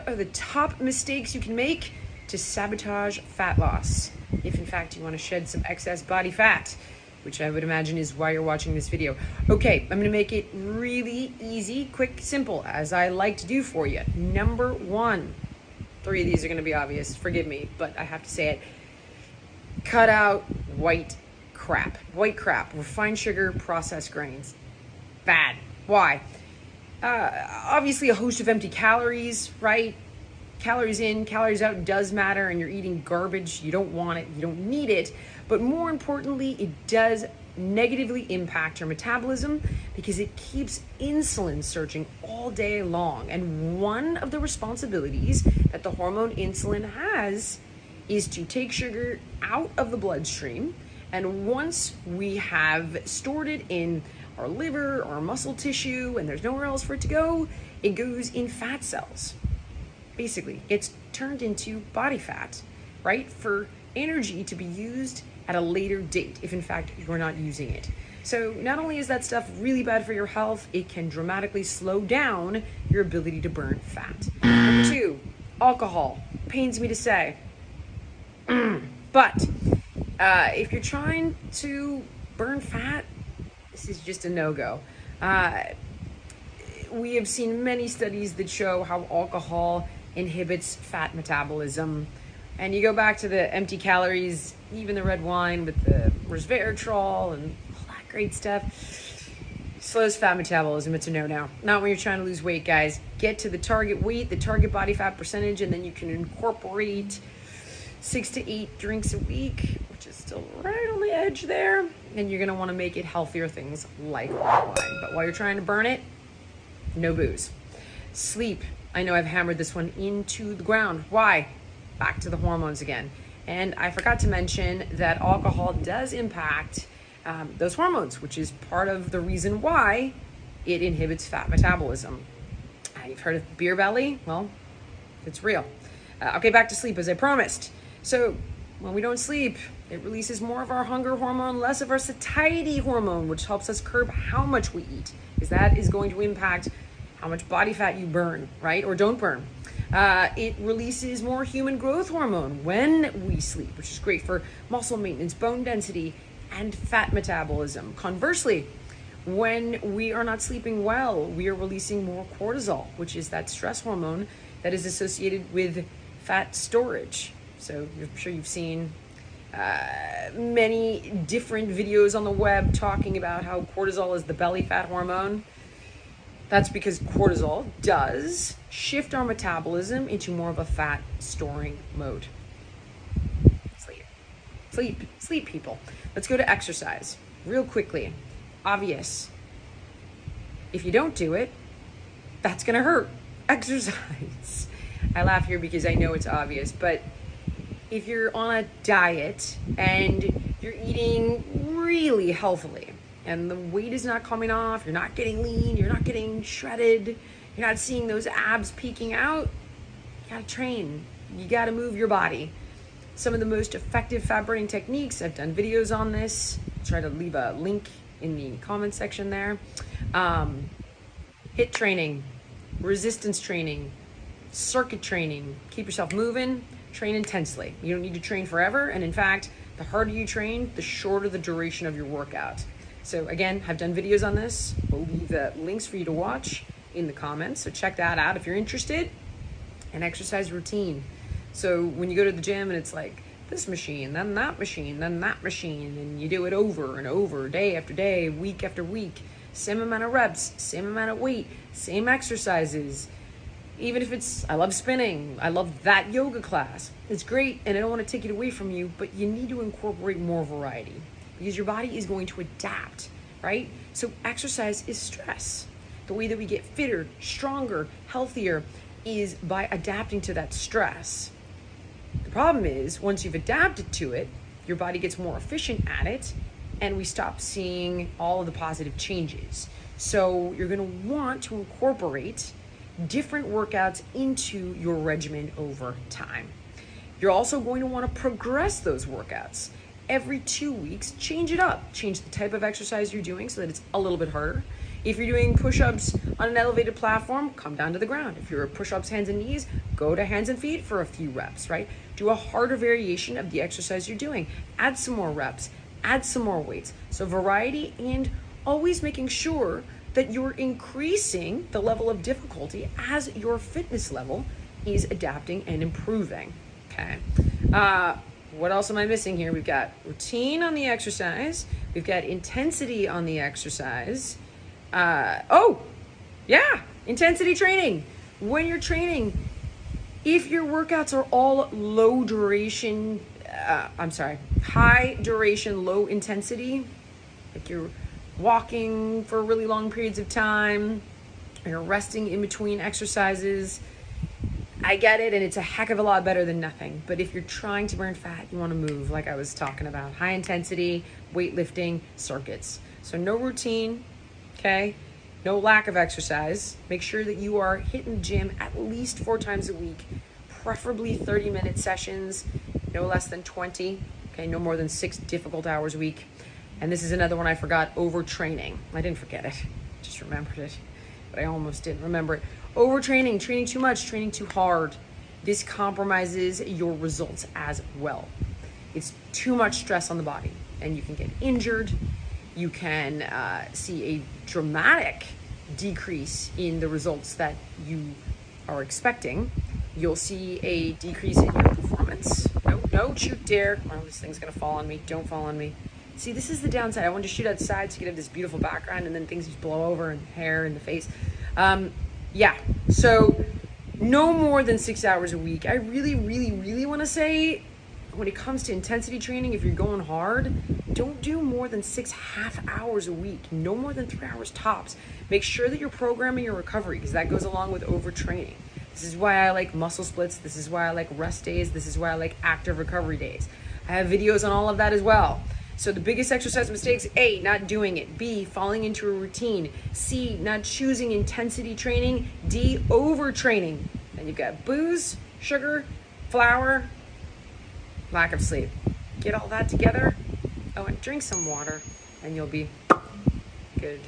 what are the top mistakes you can make to sabotage fat loss, if in fact you want to shed some excess body fat, which I would imagine is why you're watching this video. Okay, I'm going to make it really easy, quick, simple, as I like to do for you. Number one, 3 of these are going to be obvious, forgive me, but I have to say it. Cut out white crap. White crap, refined sugar, processed grains. Bad. Why? Obviously a host of empty calories, right? Calories in, calories out does matter, and you're eating garbage. You don't want it, you don't need it. But more importantly, it does negatively impact your metabolism because it keeps insulin surging all day long. And one of the responsibilities that the hormone insulin has is to take sugar out of the bloodstream. And once we have stored it in our liver or muscle tissue and there's nowhere else for it to go, it goes in fat cells. Basically, it's turned into body fat, right? For energy to be used at a later date, if in fact you're not using it. So not only is that stuff really bad for your health, it can dramatically slow down your ability to burn fat. Number 2, alcohol. Pains me to say. But if you're trying to burn fat, this is just a no-go. We have seen many studies that show how alcohol inhibits fat metabolism. And you go back to the empty calories, even the red wine with the resveratrol and all that great stuff, slows fat metabolism. It's a no-no. Not when you're trying to lose weight, guys. Get to the target weight, the target body fat percentage, and then you can incorporate 6 to 8 drinks a week, which is still right on the edge there. And you're gonna wanna make it healthier things like white wine. But while you're trying to burn it, no booze. Sleep. I know I've hammered this one into the ground. Why? Back to the hormones again. And I forgot to mention that alcohol does impact those hormones, which is part of the reason why it inhibits fat metabolism. You've heard of beer belly? Well, it's real. Okay, back to sleep as I promised. So when we don't sleep, it releases more of our hunger hormone, less of our satiety hormone, which helps us curb how much we eat, because that is going to impact how much body fat you burn, right? Or don't burn. It releases more human growth hormone when we sleep, which is great for muscle maintenance, bone density, and fat metabolism. Conversely, when we are not sleeping well, we are releasing more cortisol, which is that stress hormone that is associated with fat storage. So I'm sure you've seen many different videos on the web talking about how cortisol is the belly fat hormone. That's because cortisol does shift our metabolism into more of a fat storing mode. Sleep, people. Let's go to exercise real quickly. Obvious. If you don't do it, that's gonna hurt. Exercise. I laugh here because I know it's obvious, but if you're on a diet and you're eating really healthily, and the weight is not coming off, you're not getting lean, you're not getting shredded, you're not seeing those abs peeking out, you gotta train, you gotta move your body. Some of the most effective fat burning techniques, I've done videos on this, I'll try to leave a link in the comment section there. HIIT training, resistance training, circuit training, keep yourself moving, train intensely. You don't need to train forever, and in fact, the harder you train, the shorter the duration of your workout. So again, I've done videos on this. We'll leave the links for you to watch in the comments. So check that out if you're interested. An exercise routine. So when you go to the gym and it's like this machine, then that machine, then that machine, and you do it over and over, day after day, week after week, same amount of reps, same amount of weight, same exercises. Even if it's, I love spinning, I love that yoga class. It's great, and I don't want to take it away from you, but you need to incorporate more variety, because your body is going to adapt, right? So exercise is stress. The way that we get fitter, stronger, healthier is by adapting to that stress. The problem is, once you've adapted to it, your body gets more efficient at it, and we stop seeing all of the positive changes. So you're gonna want to incorporate different workouts into your regimen over time. You're also going to want to progress those workouts. Every 2 weeks, change it up. Change the type of exercise you're doing so that it's a little bit harder. If you're doing push-ups on an elevated platform, come down to the ground. If you're push-ups hands and knees, go to hands and feet for a few reps, right? Do a harder variation of the exercise you're doing. Add some more reps, add some more weights. So variety, and always making sure that you're increasing the level of difficulty as your fitness level is adapting and improving, okay? What else am I missing here? We've got routine on the exercise. We've got intensity on the exercise. Intensity training. When you're training, if your workouts are all high duration, low intensity, like you're walking for really long periods of time, you're resting in between exercises, I get it, and it's a heck of a lot better than nothing. But if you're trying to burn fat, you want to move, like I was talking about, high intensity, weightlifting circuits. So no routine, okay? No lack of exercise. Make sure that you are hitting the gym at least 4 times a week, preferably 30-minute sessions, no less than 20, okay? No more than 6 difficult hours a week. And this is another one I forgot, overtraining. I didn't forget it, just remembered it, but I almost didn't remember it. Overtraining, training too much, training too hard. This compromises your results as well. It's too much stress on the body, and you can get injured. You can see a dramatic decrease in the results that you are expecting. You'll see a decrease in your performance. No, don't you dare. Oh, this thing's gonna fall on me. Don't fall on me. See, this is the downside. I wanted to shoot outside so you could have this beautiful background, and then things just blow over, and hair in the face. So no more than 6 hours a week. I really, really, really want to say, when it comes to intensity training, if you're going hard, don't do more than 6 half hours a week. No more than 3 hours tops. Make sure that you're programming your recovery, because that goes along with overtraining. This is why I like muscle splits. This is why I like rest days. This is why I like active recovery days. I have videos on all of that as well. So the biggest exercise mistakes: A, not doing it; B, falling into a routine; C, not choosing intensity training; D, overtraining. And you've got booze, sugar, flour, lack of sleep. Get all that together. Oh, and drink some water, and you'll be good.